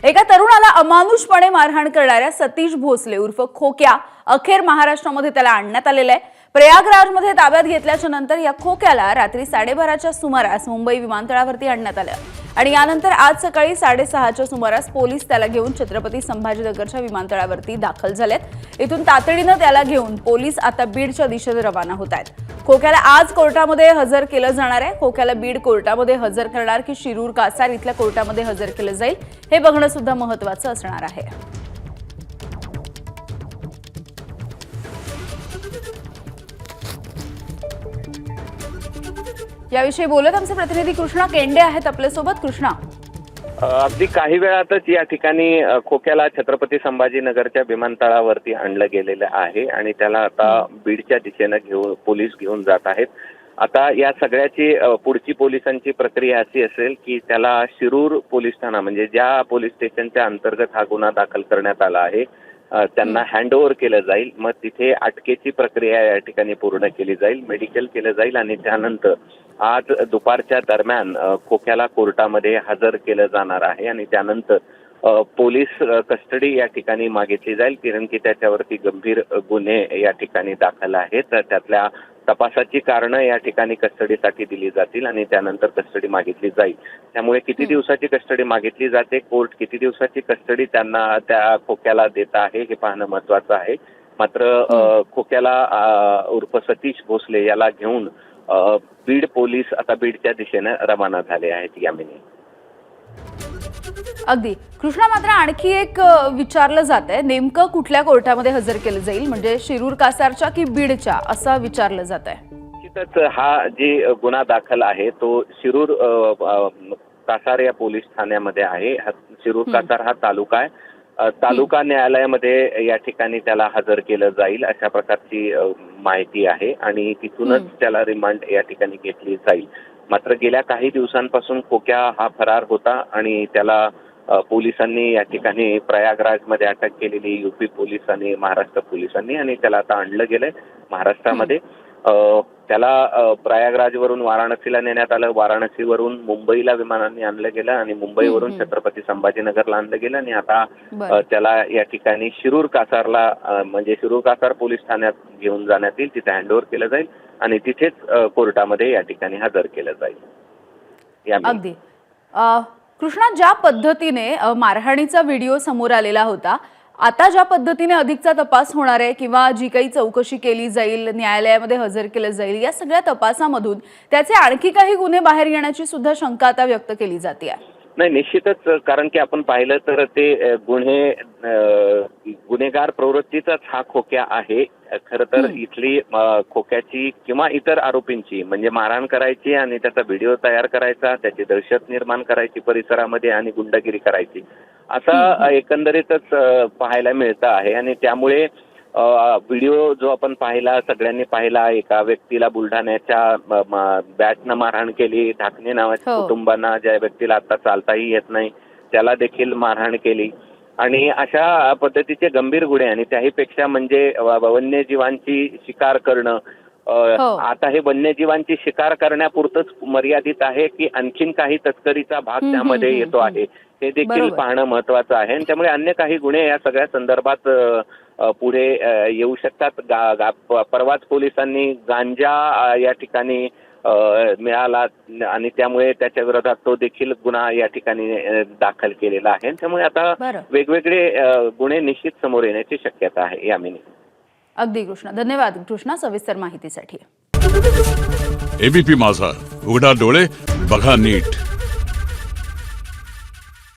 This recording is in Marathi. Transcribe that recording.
एका तरुणाला अमानुषपणे मारहाण करणाऱ्या सतीश भोसले उर्फ खोक्या अखेर महाराष्ट्रामध्ये त्याला आणण्यात आलेला आहे। प्रयागराजमध्ये ताब्यात घेतल्याच्या नंतर या खोक्याला रात्री 12:30च्या सुमारास मुंबई विमानतळावरती आणण्यात आले आणि यानंतर आज सकाळी 6:30च्या सुमारास पोलीस त्याला घेऊन छत्रपती संभाजीनगरच्या विमानतळावरती दाखल झालेत। इथून तातडीने त्याला घेऊन पोलीस आता बीडच्या दिशेने रवाना होत आहेत। खोक्याला आज कोर्टामध्ये हजर केलं जाणार आहे। खोक्याला बीड कोर्टामध्ये हजर करणार की शिरूर कासार इथल्या कोर्टामध्ये हजर केलं जाईल हे बघणं सुद्धा महत्त्वाचं असणार आहे। याविषयी बोलत आमचे प्रतिनिधी कृष्णा केंडे आहेत आपल्यासोबत। कृष्णा, अगदी काही वेळातच या ठिकाणी खोक्याला छत्रपती संभाजीनगरच्या विमानतळावरती आणलं गेलेलं आहे आणि त्याला आता बीडच्या दिशेने पोलीस घेऊन जात आहेत। आता या सगळ्याची पुढची पोलिसांची प्रक्रिया अशी असेल की त्याला शिरूर पोलीस ठाणा म्हणजे ज्या पोलीस स्टेशनच्या अंतर्गत हा गुन्हा दाखल करण्यात आला आहे त्यांना हँडओव्हर केलं जाईल। मग तिथे अटकेची प्रक्रिया या ठिकाणी पूर्ण केली जाईल, मेडिकल केलं जाईल आणि त्यानंतर आज दुपारच्या दरम्यान खोक्याला कोर्टामध्ये हजर केलं जाणार आहे आणि त्यानंतर पोलीस कस्टडी या ठिकाणी मागितली जाईल कारण की त्याच्यावरती गंभीर गुन्हे या ठिकाणी दाखल आहेत। तर त्यातल्या तपासाची कारणं या ठिकाणी कस्टडीसाठी दिली जातील आणि त्यानंतर कस्टडी मागितली जाईल। त्यामुळे किती दिवसाची कस्टडी मागितली जाते, कोर्ट किती दिवसाची कस्टडी त्यांना त्या खोक्याला देत आहे हे पाहणं महत्त्वाचं आहे। मात्र खोक्याला उर्फ सतीश भोसले याला घेऊन बीड पोलीस आता बीडच्या दिशेने रवाना झाले आहेत। यामिनी अगदी कृष्णा, मात्र आणखी एक विचारलं जात आहे, नेमकं कुठल्या कोर्टामध्ये हजर केलं जाईल, म्हणजे शिरूर कासारच्या की बीडच्या असं विचारलं जात आहे। निश्चितच हा जे गुन्हा दाखल आहे तो शिरूर कासार या पोलीस ठाण्यामध्ये आहे। शिरूर कासार हा तालुका आहे। तालुका न्यायालयामध्ये या ठिकाणी त्याला हजर केलं जाईल अशा प्रकारची माहिती आहे आणि तिथूनच त्याला रिमांड या ठिकाणी घेतली जाईल। मात्र गेल्या काही दिवसांपासून खोक्या हा फरार होता आणि त्याला पोलिसांनी या ठिकाणी प्रयागराजमध्ये अटक केलेली, यूपी पोलिसांनी, महाराष्ट्र पोलिसांनी आणि त्याला आता आणलं गेलंय महाराष्ट्रामध्ये। त्याला प्रयागराजवरून वाराणसीला नेण्यात आलं, वाराणसीवरून मुंबईला विमानाने आणलं गेलं आणि मुंबईवरून छत्रपती संभाजीनगरला आणलं गेलं आणि आता त्याला या ठिकाणी शिरूर कासारला म्हणजे शिरूर कासार पोलीस ठाण्यात घेऊन जाण्यात येईल, तिथे हँडओव्हर केलं जाईल आणि तिथेच कोर्टामध्ये या ठिकाणी हजर केलं जाईल। अगदी कृष्णा, ज्या पद्धतीने मारहाणीचा व्हिडिओ समोर आलेला होता, आता ज्या पद्धतीने अधिकचा तपास होणार आहे किंवा जी काही चौकशी केली जाईल, न्यायालयामध्ये हजर केलं जाईल, या सगळ्या तपासामधून त्याचे आणखी काही गुन्हे बाहेर येण्याची सुद्धा शंका आता व्यक्त केली जाते आहे। नाही, निश्चितच, कारण की आपण पाहिलं तर ते गुन्हेगार प्रवृत्तीचाच हा खोक्या आहे। खरं तर इथली खोक्याची किंवा इतर आरोपींची म्हणजे मारहाण करायची आणि त्याचा व्हिडिओ तयार करायचा, त्याची दहशत निर्माण करायची परिसरामध्ये आणि गुंडगिरी करायची असा एकंदरीतच पाहायला मिळतं आहे आणि त्यामुळे व्हिडिओ जो आपण पाहिला, सगळ्यांनी पाहिला, एका व्यक्तीला बुलढाण्याच्या बॅटनं मारहाण केली, ढाकणे नावाच्या कुटुंबांना, ज्या व्यक्तीला आता चालताही येत नाही त्याला देखील मारहाण केली आणि अशा पद्धतीचे गंभीर गुन्हे आणि त्याहीपेक्षा म्हणजे वन्यजीवांची शिकार करणं। आता हे वन्यजीवांची शिकार करण्यापुरतंच मर्यादित आहे की आणखीन काही तस्करीचा भाग त्यामध्ये येतो आहे हे देखील पाहणं महत्वाचं आहे आणि त्यामुळे अन्य काही गुन्हे या सगळ्या संदर्भात पुढे येऊ शकतात। परवाच पोलिसांनी गांजा या ठिकाणी मिळाला आणि त्यामुळे त्याच्या विरोधात तो देखील गुन्हा या ठिकाणी दाखल केलेला आहे। त्यामुळे आता वेगवेगळे गुन्हे निश्चित समोर येण्याची शक्यता आहे। यामिनी, अगदी कृष्णा, धन्यवाद कृष्णा सविस्तर माहितीसाठी। एबीपी माझा, उघडा डोळे बघा नीट।